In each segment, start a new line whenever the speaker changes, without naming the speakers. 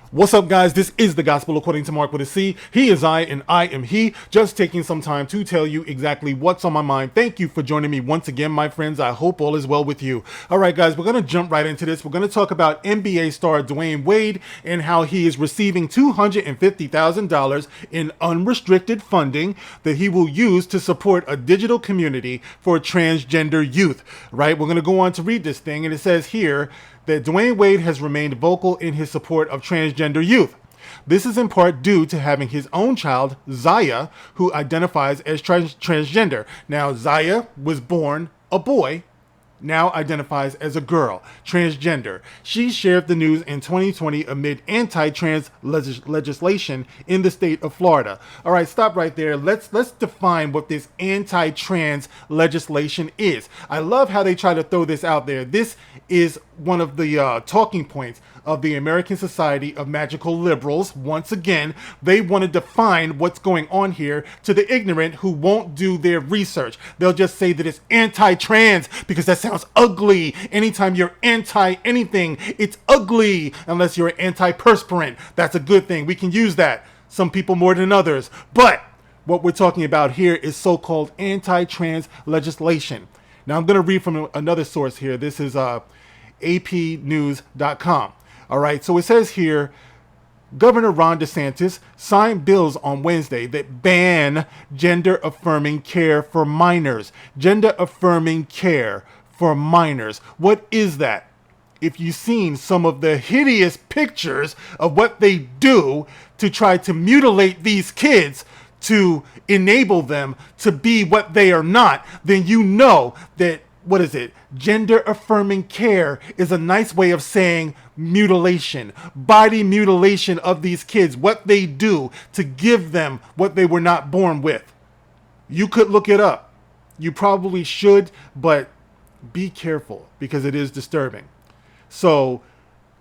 What's up, guys? This is the Gospel According to Mark with a C. He is I, and I am he. Just taking some time to tell you exactly what's on my mind. Thank you for joining me once again, my friends. I hope all is well with you. All right, guys, we're going to jump right into this. We're going to talk about NBA star Dwyane Wade and how he is receiving $250,000 in unrestricted funding that he will use to support a digital community for transgender youth. Right? We're going to go on to read this thing, and it says here that Dwyane Wade has remained vocal in his support of transgender youth. This is in part due to having his own child, Zaya, who identifies as transgender. Now, Zaya was born a boy, now identifies as a girl, transgender. She shared the news in 2020 amid anti-trans legislation in the state of Florida. All right, stop right there. Let's define what this anti-trans legislation is. I love how they try to throw this out there. This is one of the talking points of the American Society of Magical Liberals. Once again, they want to define what's going on here to the ignorant who won't do their research. They'll just say that it's anti-trans because that sounds ugly. Anytime you're anti-anything, it's ugly unless you're anti-perspirant. That's a good thing. We can use that. Some people more than others. But what we're talking about here is so-called anti-trans legislation. Now, I'm going to read from another source here. This is apnews.com. All right, so it says here, Governor Ron DeSantis signed bills on Wednesday that ban gender-affirming care for minors. Gender-affirming care for minors. What is that? If you've seen some of the hideous pictures of what they do to try to mutilate these kids to enable them to be what they are not, then you know that, what is it? Gender affirming care is a nice way of saying mutilation, body mutilation of these kids, what they do to give them what they were not born with. You could look it up. You probably should, but be careful because it is disturbing. So,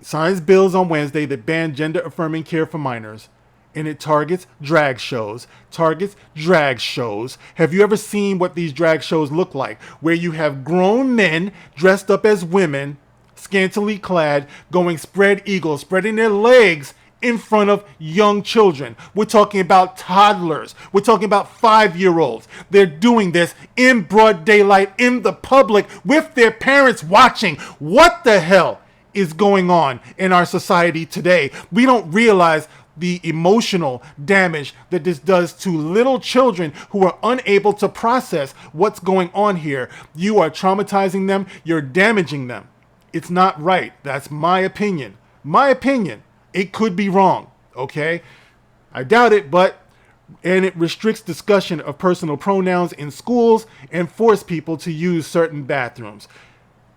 signs bills on Wednesday that ban gender affirming care for minors. And it targets drag shows. Have you ever seen what these drag shows look like? Where you have grown men dressed up as women, scantily clad, going spread eagle, spreading their legs in front of young children. We're talking about toddlers. We're talking about 5-year-olds. They're doing this in broad daylight, in the public, with their parents watching. What the hell is going on in our society today? We don't realize the emotional damage that this does to little children who are unable to process what's going on here. You are traumatizing them. You're damaging them. It's not right. That's my opinion. It could be wrong. Okay? I doubt it, and it restricts discussion of personal pronouns in schools and force people to use certain bathrooms.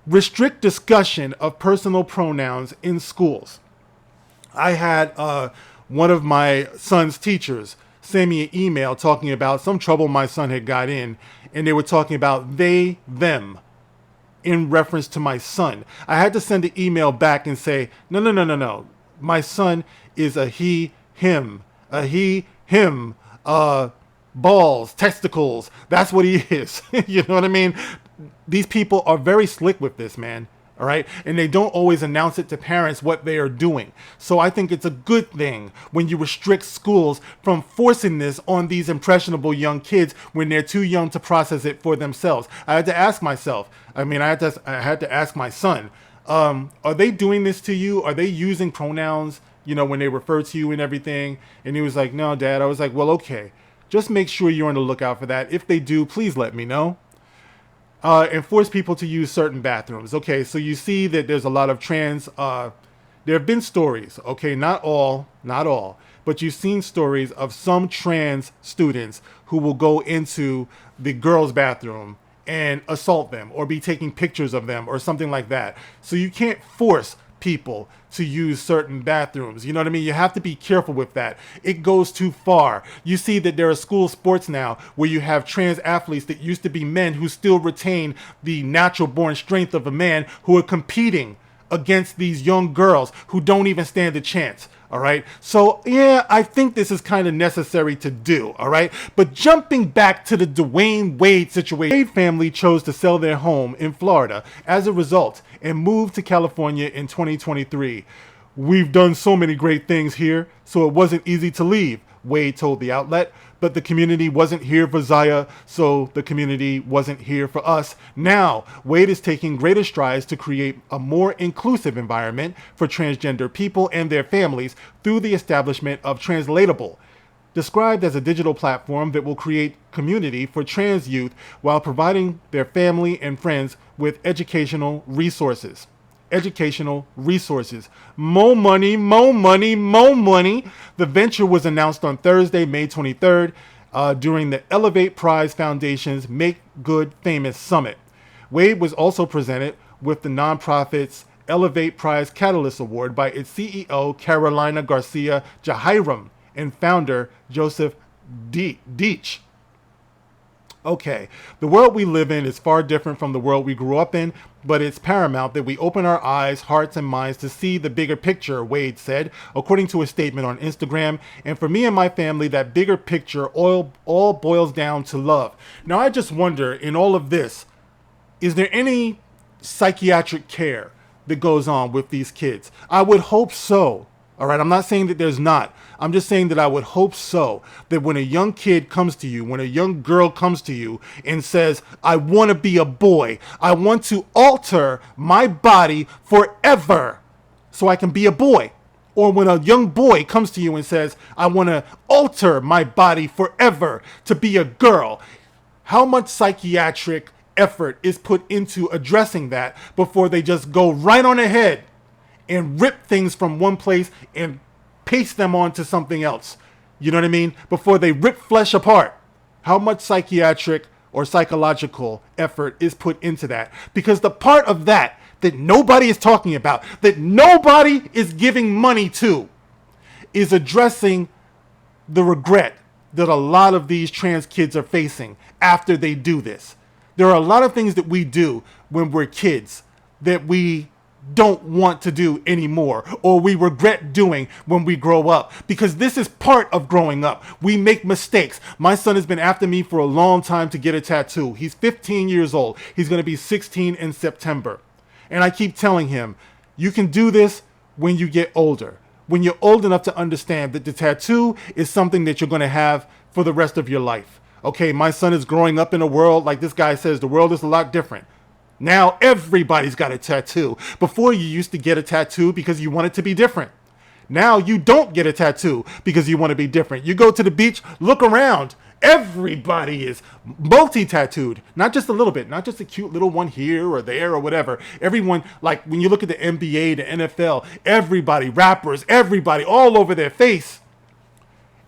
Restrict discussion of personal pronouns in schools. I had one of my son's teachers sent me an email talking about some trouble my son had got in, and they were talking about they, them, in reference to my son. I had to send an email back and say, no. My son is a he, him. Balls, testicles. That's what he is. You know what I mean? These people are very slick with this, man. All right. And they don't always announce it to parents what they are doing. So I think it's a good thing when you restrict schools from forcing this on these impressionable young kids when they're too young to process it for themselves. I had to ask myself, I had to ask my son, are they doing this to you? Are they using pronouns, when they refer to you and everything? And he was like, no, Dad. I was like, well, okay. Just make sure you're on the lookout for that. If they do, please let me know. And force people to use certain bathrooms. Okay, so you see that there's a lot of trans, there have been stories, okay, not all, but you've seen stories of some trans students who will go into the girls' bathroom and assault them or be taking pictures of them or something like that. So you can't force people to use certain bathrooms. You know what I mean? You have to be careful with that. It goes too far. You see that there are school sports now where you have trans athletes that used to be men who still retain the natural born strength of a man who are competing against these young girls who don't even stand a chance. All right. So, yeah, I think this is kind of necessary to do. All right. But jumping back to the Dwyane Wade situation, the Wade family chose to sell their home in Florida as a result and moved to California in 2023. We've done so many great things here, so it wasn't easy to leave, Wade told the outlet. But the community wasn't here for Zaya, so the community wasn't here for us. Now, Wade is taking greater strides to create a more inclusive environment for transgender people and their families through the establishment of Translatable, described as a digital platform that will create community for trans youth while providing their family and friends with educational resources. Educational resources. More money, more money, more money. The venture was announced on Thursday, May 23rd, during the Elevate Prize Foundation's Make Good Famous Summit. Wade was also presented with the nonprofit's Elevate Prize Catalyst Award by its CEO, Carolina Garcia Jahairam, and founder, Joseph Deitch. Okay, the world we live in is far different from the world we grew up in, but it's paramount that we open our eyes, hearts, and minds to see the bigger picture, Wade said, according to a statement on Instagram. And for me and my family, that bigger picture all boils down to love. Now, I just wonder, in all of this, is there any psychiatric care that goes on with these kids? I would hope so. All right, I'm not saying that there's not. I'm just saying that I would hope so, that when a young kid comes to you, when a young girl comes to you and says, I want to be a boy, I want to alter my body forever so I can be a boy. Or when a young boy comes to you and says, I want to alter my body forever to be a girl, how much psychiatric effort is put into addressing that before they just go right on ahead and rip things from one place and paste them onto something else? You know what I mean? Before they rip flesh apart. How much psychiatric or psychological effort is put into that? Because the part of that nobody is talking about, that nobody is giving money to, is addressing the regret that a lot of these trans kids are facing after they do this. There are a lot of things that we do when we're kids that we don't want to do anymore, or we regret doing when we grow up, because this is part of growing up. We make mistakes. My son has been after me for a long time to get a tattoo. He's 15 years old. He's going to be 16 in September. And I keep telling him, you can do this when you get older, when you're old enough to understand that the tattoo is something that you're going to have for the rest of your life. Okay, my son is growing up in a world, like this guy says, the world is a lot different. Now everybody's got a tattoo. Before, you used to get a tattoo because you wanted to be different. Now you don't get a tattoo because you want to be different. You go to the beach, look around. Everybody is multi-tattooed. Not just a little bit, not just a cute little one here or there or whatever. Everyone, like when you look at the NBA, the NFL, everybody, rappers, everybody all over their face.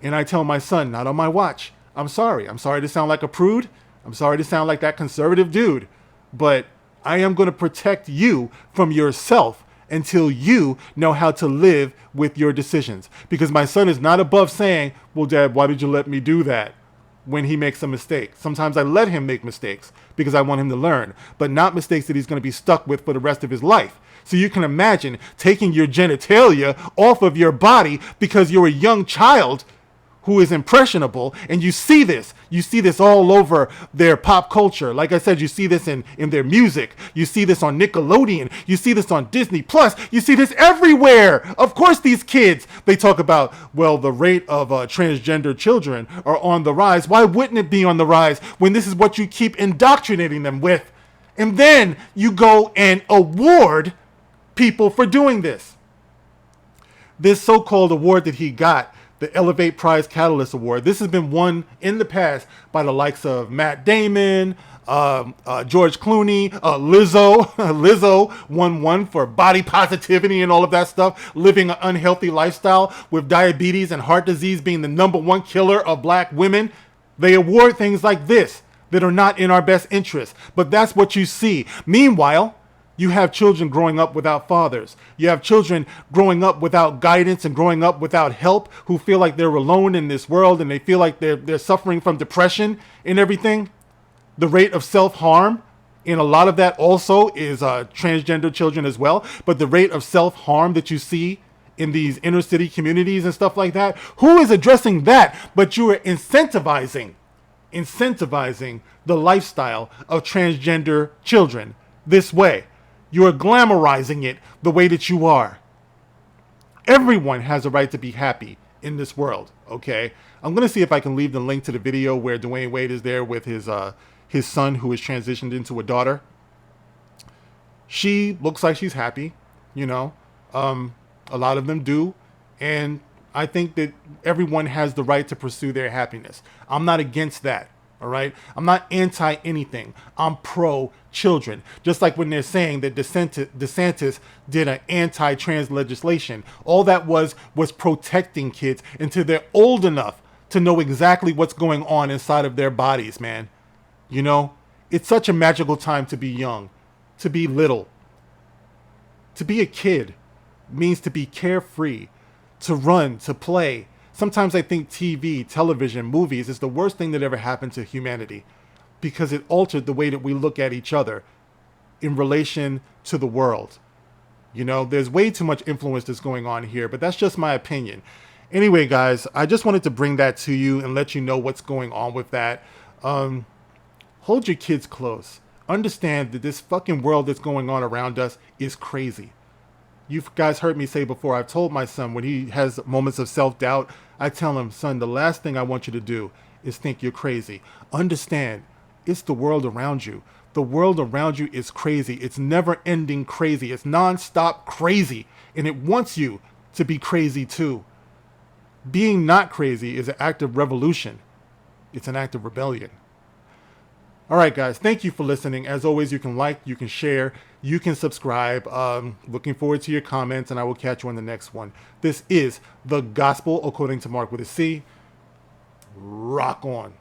And I tell my son, not on my watch. I'm sorry. I'm sorry to sound like a prude. I'm sorry to sound like that conservative dude. But I am going to protect you from yourself until you know how to live with your decisions. Because my son is not above saying, well, Dad, why did you let me do that? When he makes a mistake. Sometimes I let him make mistakes because I want him to learn, but not mistakes that he's going to be stuck with for the rest of his life. So you can imagine taking your genitalia off of your body because you're a young child who is impressionable, and you see this all over their pop culture. Like I said, you see this in their music, you see this on Nickelodeon, you see this on Disney Plus, you see this everywhere. Of course, these kids, they talk about, well, the rate of transgender children are on the rise. Why wouldn't it be on the rise when this is what you keep indoctrinating them with? And then you go and award people for doing this. This so-called award that he got, the Elevate Prize Catalyst Award. This has been won in the past by the likes of Matt Damon, George Clooney, Lizzo. Lizzo won one for body positivity and all of that stuff, living an unhealthy lifestyle with diabetes and heart disease being the #1 killer of black women. They award things like this that are not in our best interest, but that's what you see. Meanwhile, you have children growing up without fathers. You have children growing up without guidance and growing up without help, who feel like they're alone in this world, and they feel like they're suffering from depression and everything. The rate of self-harm, and a lot of that also is transgender children as well, but the rate of self-harm that you see in these inner city communities and stuff like that, who is addressing that? But you are incentivizing the lifestyle of transgender children this way. You are glamorizing it the way that you are. Everyone has a right to be happy in this world, okay? I'm going to see if I can leave the link to the video where Dwyane Wade is there with his son who is transitioned into a daughter. She looks like she's happy, you know. A lot of them do. And I think that everyone has the right to pursue their happiness. I'm not against that. All right. I'm not anti anything. I'm pro children. Just like when they're saying that DeSantis did an anti-trans legislation. All that was protecting kids until they're old enough to know exactly what's going on inside of their bodies, man. You know, it's such a magical time to be young, to be little. To be a kid means to be carefree, to run, to play. Sometimes I think TV, television, movies is the worst thing that ever happened to humanity because it altered the way that we look at each other in relation to the world. You know, there's way too much influence that's going on here, but that's just my opinion. Anyway, guys, I just wanted to bring that to you and let you know what's going on with that. Hold your kids close. Understand that this fucking world that's going on around us is crazy. You guys heard me say before, I've told my son when he has moments of self-doubt, I tell him, son, the last thing I want you to do is think you're crazy. Understand, it's the world around you. The world around you is crazy. It's never-ending crazy. It's non-stop crazy. And it wants you to be crazy too. Being not crazy is an act of revolution. It's an act of rebellion. All right, guys, thank you for listening. As always, you can like, you can share, you can subscribe. Looking forward to your comments, and I will catch you on the next one. This is The Gospel According to Mark with a C. Rock on.